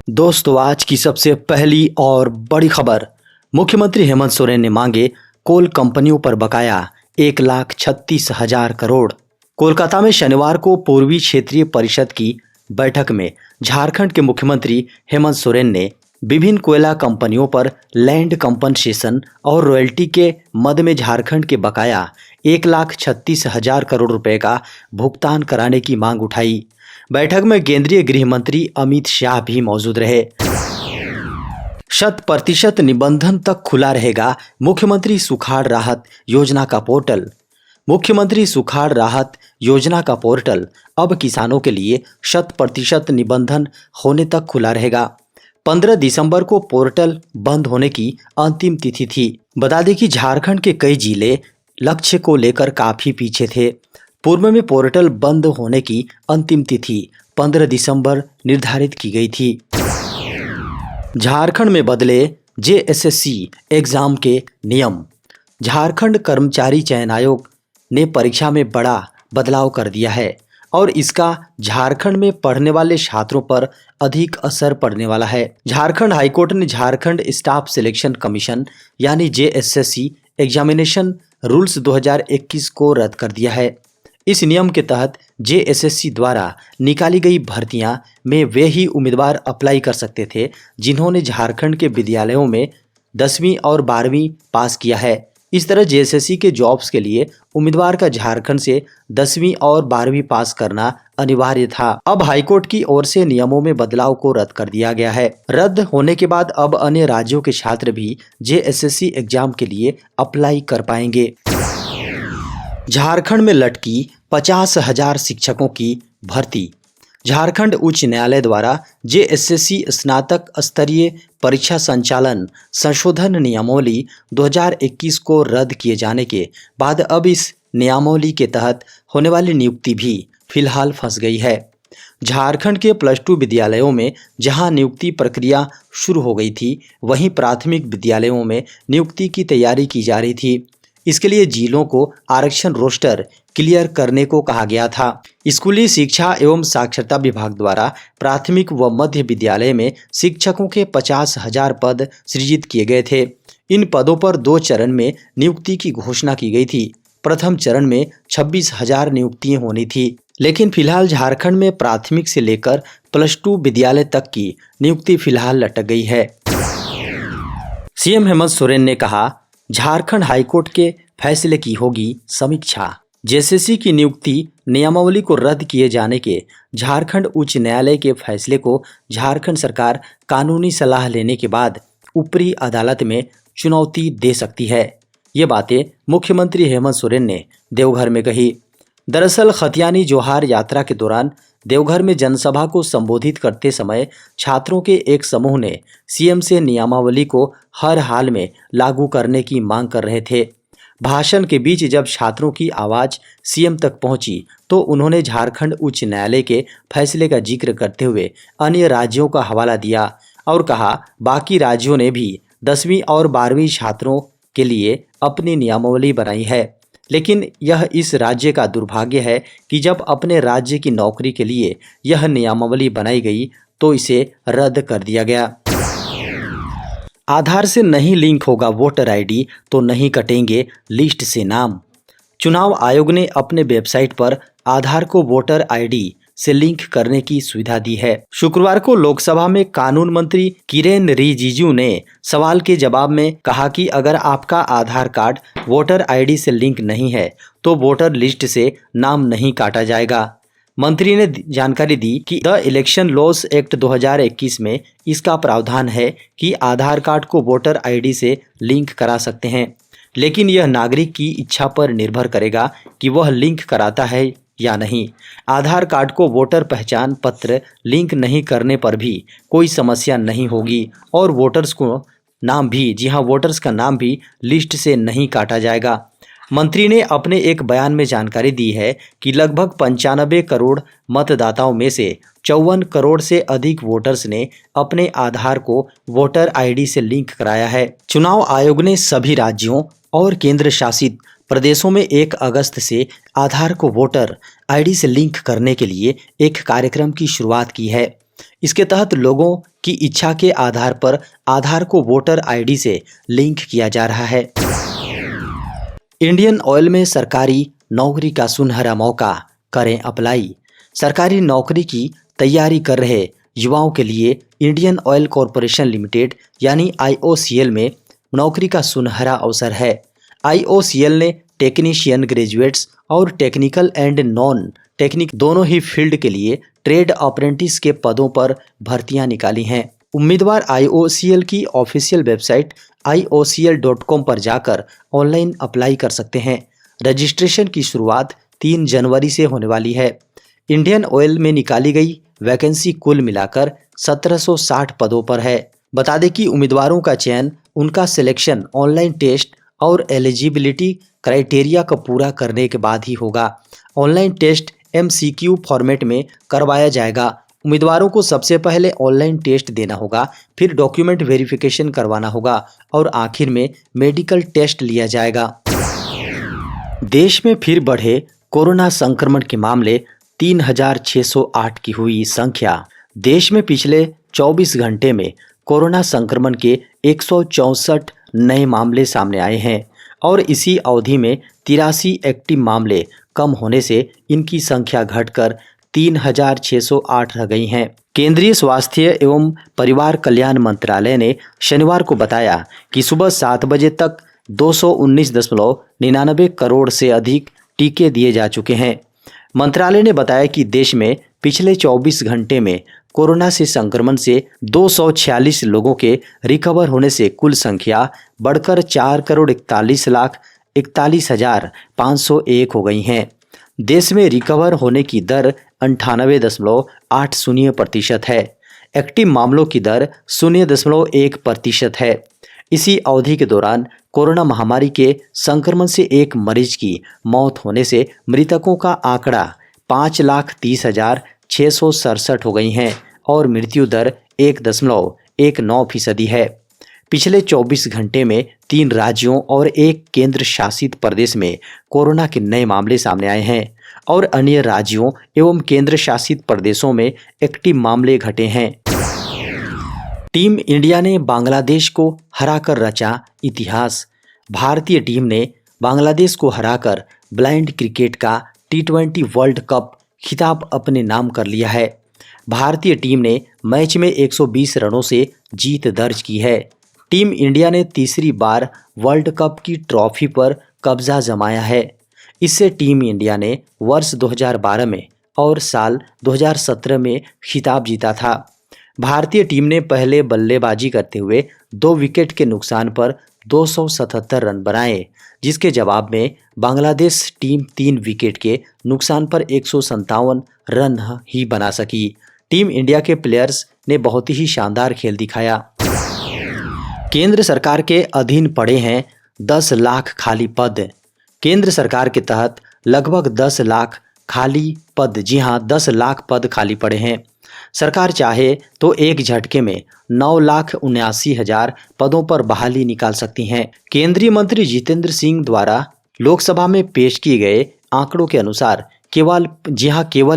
दोस्तों, आज की सबसे पहली और बड़ी खबर। मुख्यमंत्री हेमंत सोरेन ने मांगे कोल कंपनियों पर बकाया 1,36,000 करोड़। कोलकाता में शनिवार को पूर्वी क्षेत्रीय परिषद की बैठक में झारखंड के मुख्यमंत्री हेमंत सोरेन ने विभिन्न कोयला कंपनियों पर लैंड कंपनसेशन और रॉयल्टी के मद में झारखंड के बकाया 1,36,000 करोड़ रुपए का भुगतान कराने की मांग उठाई। बैठक में केंद्रीय गृह मंत्री अमित शाह भी मौजूद रहे। 100% निबंधन तक खुला रहेगा मुख्यमंत्री सुखाड़ राहत योजना का पोर्टल। मुख्यमंत्री सुखाड़ राहत योजना का पोर्टल अब किसानों के लिए 100% निबंधन होने तक खुला रहेगा। 15 दिसंबर को पोर्टल बंद होने की अंतिम तिथि थी। बता दें कि झारखंड के कई जिले लक्ष्य को लेकर काफी पीछे थे। पूर्व में पोर्टल बंद होने की अंतिम तिथि 15 दिसंबर निर्धारित की गई थी। झारखंड में बदले जेएसएससी एग्जाम के नियम। झारखंड कर्मचारी चयन आयोग ने परीक्षा में बड़ा बदलाव कर दिया है और इसका झारखंड में पढ़ने वाले छात्रों पर अधिक असर पड़ने वाला है। झारखंड हाईकोर्ट ने झारखंड स्टाफ सिलेक्शन कमीशन यानी जेएसएससी एग्जामिनेशन रूल्स 2021 को रद्द कर दिया है। इस नियम के तहत जेएसएससी द्वारा निकाली गई भर्तियां में वे ही उम्मीदवार अप्लाई कर सकते थे जिन्होंने झारखंड के विद्यालयों में 10वीं और 12वीं पास किया है। इस तरह जेएसएससी के जॉब्स के लिए उम्मीदवार का झारखंड से 10वीं और 12वीं पास करना अनिवार्य था। अब हाईकोर्ट की ओर से नियमों में बदलाव को रद्द कर दिया गया है। रद्द होने के बाद अब अन्य राज्यों के छात्र भी जेएसएससी एग्जाम के लिए अप्लाई कर पाएंगे। झारखंड में लटकी 50,000 शिक्षकों की भर्ती। झारखंड उच्च न्यायालय द्वारा जेएसएससी स्नातक स्तरीय परीक्षा संचालन संशोधन नियमावली 2021 को रद्द किए जाने के बाद अब इस नियमावली के तहत होने वाली नियुक्ति भी फिलहाल फंस गई है। झारखंड के +2 विद्यालयों में जहां नियुक्ति प्रक्रिया शुरू हो गई थी, वहीं प्राथमिक विद्यालयों में नियुक्ति की तैयारी की जा रही थी। इसके लिए जिलों को आरक्षण रोस्टर क्लियर करने को कहा गया था। स्कूली शिक्षा एवं साक्षरता विभाग द्वारा प्राथमिक व मध्य विद्यालय में शिक्षकों के 50,000 पद सृजित किए गए थे। इन पदों पर 2 चरण में नियुक्ति की घोषणा की गई थी। प्रथम चरण में 26,000 नियुक्तियां होनी थी, लेकिन फिलहाल झारखंड में प्राथमिक से लेकर +2 विद्यालय तक की नियुक्ति फिलहाल लटक गई है। सीएम हेमंत सोरेन ने कहा, झारखंड हाईकोर्ट के फैसले की होगी समीक्षा। जेएसएससी की नियुक्ति नियमावली को रद्द किए जाने के झारखंड उच्च न्यायालय के फैसले को झारखंड सरकार कानूनी सलाह लेने के बाद ऊपरी अदालत में चुनौती दे सकती है। ये बातें मुख्यमंत्री हेमंत सोरेन ने देवघर में कही। दरअसल खतियानी जोहार यात्रा के दौरान देवघर में जनसभा को संबोधित करते समय छात्रों के एक समूह ने सीएम से नियमावली को हर हाल में लागू करने की मांग कर रहे थे। भाषण के बीच जब छात्रों की आवाज सीएम तक पहुंची तो उन्होंने झारखंड उच्च न्यायालय के फैसले का जिक्र करते हुए अन्य राज्यों का हवाला दिया और कहा, बाकी राज्यों ने भी 10वीं और 12वीं छात्रों के लिए अपनी नियमावली बनाई है, लेकिन यह इस राज्य का दुर्भाग्य है कि जब अपने राज्य की नौकरी के लिए यह नियमावली बनाई गई तो इसे रद्द कर दिया गया। आधार से नहीं लिंक होगा वोटर आईडी तो नहीं कटेंगे लिस्ट से नाम। चुनाव आयोग ने अपने वेबसाइट पर आधार को वोटर आईडी से लिंक करने की सुविधा दी है। शुक्रवार को लोकसभा में कानून मंत्री किरेन रिजिजू ने सवाल के जवाब में कहा कि अगर आपका आधार कार्ड वोटर आईडी से लिंक नहीं है तो वोटर लिस्ट से नाम नहीं काटा जाएगा। मंत्री ने जानकारी दी कि द इलेक्शन लॉज एक्ट 2021 में इसका प्रावधान है कि आधार कार्ड को वोटर आईडी से लिंक करा सकते हैं, लेकिन यह नागरिक की इच्छा पर निर्भर करेगा कि वह लिंक कराता है या नहीं। आधार कार्ड को वोटर पहचान पत्र लिंक नहीं करने पर भी कोई समस्या नहीं होगी और वोटर्स का नाम भी लिस्ट से नहीं काटा जाएगा। मंत्री ने अपने एक बयान में जानकारी दी है कि लगभग 95 करोड़ मतदाताओं में से 54 करोड़ से अधिक वोटर्स ने अपने आधार को वोटर आईडी से लिंक कराया है। चुनाव आयोग ने सभी राज्यों और केंद्र शासित प्रदेशों में 1 अगस्त से आधार को वोटर आईडी से लिंक करने के लिए एक कार्यक्रम की शुरुआत की है। इसके तहत लोगों की इच्छा के आधार पर आधार को वोटर आईडी से लिंक किया जा रहा है। इंडियन ऑयल में सरकारी नौकरी का सुनहरा मौका, करें अप्लाई। सरकारी नौकरी की तैयारी कर रहे युवाओं के लिए इंडियन ऑयल कॉरपोरेशन लिमिटेड यानी IOCL में नौकरी का सुनहरा अवसर है। IOCL ने टेक्नीशियन ग्रेजुएट्स और टेक्निकल एंड नॉन टेक्निक दोनों ही फील्ड के लिए ट्रेड अप्रेंटिस के पदों पर भर्तियां निकाली हैं। उम्मीदवार IOCL की ऑफिशियल वेबसाइट iocl.com पर जाकर ऑनलाइन अप्लाई कर सकते हैं। रजिस्ट्रेशन की शुरुआत 3 जनवरी से होने वाली है। इंडियन ऑयल में निकाली गई वैकेंसी कुल मिलाकर 1760 पदों पर है। बता दें कि उम्मीदवारों का चयन उनका सिलेक्शन ऑनलाइन टेस्ट और एलिजिबिलिटी क्राइटेरिया को पूरा करने के बाद ही होगा। ऑनलाइन टेस्ट MCQ फॉर्मेट में करवाया जाएगा। उम्मीदवारों को सबसे पहले ऑनलाइन टेस्ट देना होगा, फिर डॉक्यूमेंट वेरिफिकेशन करवाना होगा और आखिर में मेडिकल टेस्ट लिया जाएगा। देश में फिर बढ़े कोरोना संक्रमण के मामले, 3608 की हुई संख्या। देश में पिछले 24 घंटे में कोरोना संक्रमण के 164 नए मामले सामने आए हैं और इसी अवधि में 83 एक्टिव मामले कम होने से इनकी संख्या घटकर 3608 रह गई हैं। केंद्रीय स्वास्थ्य एवं परिवार कल्याण मंत्रालय ने शनिवार को बताया कि सुबह 7 बजे तक 219.99 करोड़ से अधिक टीके दिए जा चुके हैं। मंत्रालय ने बताया कि देश में पिछले 24 घंटे में कोरोना से संक्रमण से 246 लोगों के रिकवर होने से कुल संख्या बढ़कर 4,41,41,501 हो गई हैं। देश में रिकवर होने की दर 98.80% है। एक्टिव मामलों की दर 0.1% है। इसी अवधि के दौरान कोरोना महामारी के संक्रमण से एक मरीज की मौत होने से मृतकों का आंकड़ा 5,30,667 हो गई हैं और मृत्यु दर 1.19% है। पिछले 24 घंटे में 3 राज्यों और 1 केंद्र शासित प्रदेश में कोरोना के नए मामले सामने आए हैं और अन्य राज्यों एवं केंद्र शासित प्रदेशों में एक्टिव मामले घटे हैं। टीम इंडिया ने बांग्लादेश को हराकर रचा इतिहास। भारतीय टीम ने बांग्लादेश को हराकर ब्लाइंड क्रिकेट का T20 वर्ल्ड कप खिताब अपने नाम कर लिया है। भारतीय टीम ने मैच में 120 रनों से जीत दर्ज की है। टीम इंडिया ने तीसरी बार वर्ल्ड कप की ट्रॉफी पर कब्जा जमाया है। इससे टीम इंडिया ने वर्ष 2012 में और साल 2017 में खिताब जीता था। भारतीय टीम ने पहले बल्लेबाजी करते हुए 2 विकेट के नुकसान पर 277 रन बनाए, जिसके जवाब में बांग्लादेश टीम 3 विकेट के नुकसान पर 157 रन ही बना सकी। टीम इंडिया के प्लेयर्स ने बहुत ही शानदार खेल दिखाया। केंद्र सरकार के अधीन पड़े हैं 10 लाख खाली पद। केंद्र सरकार के तहत लगभग 10 लाख खाली पद, जी हां 10 लाख पद खाली पड़े हैं। सरकार चाहे तो एक झटके में 9,79,000 पदों पर बहाली निकाल सकती हैं। केंद्रीय मंत्री जितेंद्र सिंह द्वारा लोकसभा में पेश किए गए आंकड़ों के अनुसार केवल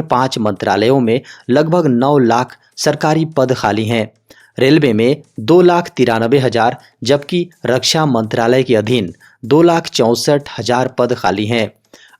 5 मंत्रालयों में लगभग 9 लाख सरकारी पद खाली हैं। रेलवे में 2,93,000 जबकि रक्षा मंत्रालय के अधीन 2,64,000 पद खाली हैं।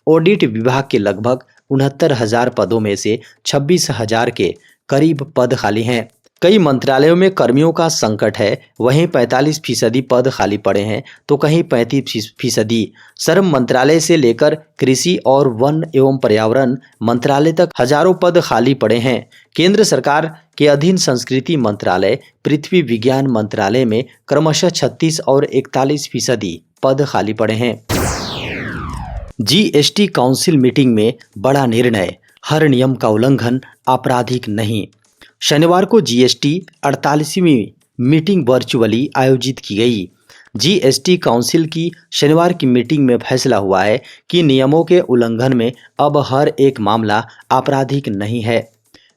ऑडिट विभाग के लगभग 69,000 पदों में से 26,000 के करीब पद खाली हैं। कई मंत्रालयों में कर्मियों का संकट है, वहीं 45% पद खाली पड़े हैं तो कहीं 35%। श्रम मंत्रालय से लेकर कृषि और वन एवं पर्यावरण मंत्रालय तक हजारों पद खाली पड़े हैं। केंद्र सरकार के अधीन संस्कृति मंत्रालय, पृथ्वी विज्ञान मंत्रालय में क्रमशः 36 और 41% पद खाली पड़े हैं। GST काउंसिल मीटिंग में बड़ा निर्णय, हर नियम का उल्लंघन आपराधिक नहीं। शनिवार को GST 48वीं मीटिंग वर्चुअली आयोजित की गई। GST काउंसिल की शनिवार की मीटिंग में फैसला हुआ है कि नियमों के उल्लंघन में अब हर एक मामला आपराधिक नहीं है।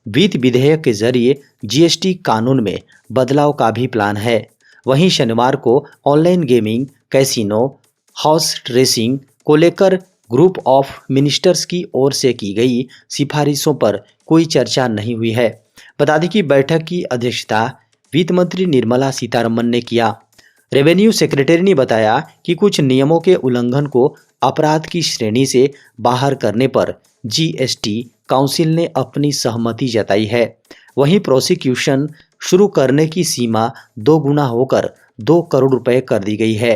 वित्त विधेयक के जरिए GST कानून में बदलाव का भी प्लान है। वहीं शनिवार को online gaming, casino, horse racing को लेकर ग्रुप ऑफ मिनिस्टर्स की ओर से की गई सिफारिशों पर कोई चर्चा नहीं हुई है। बता दें कि बैठक की अध्यक्षता वित्त मंत्री निर्मला सीतारमण ने किया। रेवेन्यू सेक्रेटरी ने बताया कि कुछ नियमों के उल्लंघन को अपराध की श्रेणी से बाहर करने पर जीएसटी काउंसिल ने अपनी सहमति जताई है। वहीं प्रोसिक्यूशन शुरू करने की सीमा 2 गुना होकर 2 करोड़ रुपए कर दी गई है।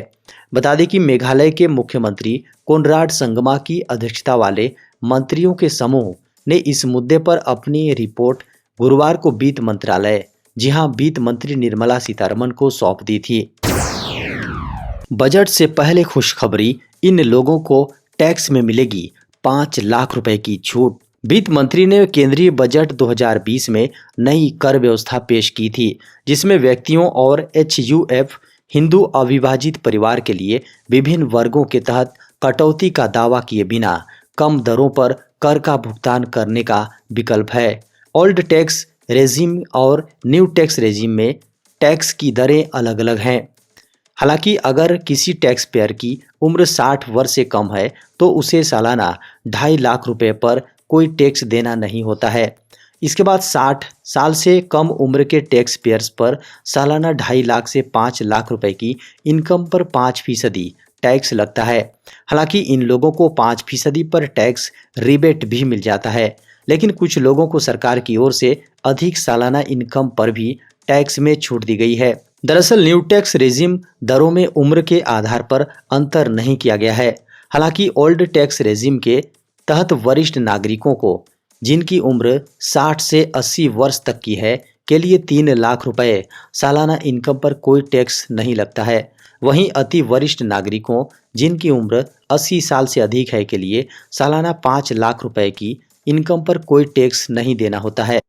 बता दें कि मेघालय के मुख्यमंत्री कोनराड संगमा की अध्यक्षता वाले मंत्रियों के समूह ने इस मुद्दे पर अपनी रिपोर्ट गुरुवार को वित्त मंत्रालय, जी हां, वित्त मंत्री निर्मला सीतारमण को सौंप दी थी। बजट से पहले खुशखबरी, इन लोगों को टैक्स में मिलेगी 5 लाख रुपए की छूट। वित्त मंत्री ने केंद्रीय बजट 2020 में नई कर व्यवस्था पेश की थी, जिसमें व्यक्तियों और एचयूएफ हिंदू अविभाजित परिवार के लिए विभिन्न वर्गों के तहत कटौती का दावा किए बिना कम दरों पर कर का भुगतान करने का विकल्प है। ओल्ड टैक्स रेजिम और न्यू टैक्स रेजिम में टैक्स की दरें अलग अलग हैं। हालांकि अगर किसी टैक्स पेयर की उम्र 60 वर्ष से कम है तो उसे सालाना 2.5 लाख रुपए पर कोई टैक्स देना नहीं होता है। इसके बाद 60 साल से कम उम्र के टैक्स पेयर्स पर सालाना 2.5 लाख से 5 लाख रुपए की इनकम पर 5% टैक्स लगता है। हालांकि इन लोगों को 5% पर टैक्स रिबेट भी मिल जाता है, लेकिन कुछ लोगों को सरकार की ओर से अधिक सालाना इनकम पर भी टैक्स में छूट दी गई है। दरअसल न्यू टैक्स रेजिम दरों में उम्र के आधार पर अंतर नहीं किया गया है। हालांकि ओल्ड टैक्स रेजिम के तहत वरिष्ठ नागरिकों को, जिनकी उम्र 60 से 80 वर्ष तक की है, के लिए 3 लाख रुपए सालाना इनकम पर कोई टैक्स नहीं लगता है। वहीं अति वरिष्ठ नागरिकों, जिनकी उम्र 80 साल से अधिक है, के लिए सालाना 5 लाख रुपए की इनकम पर कोई टैक्स नहीं देना होता है।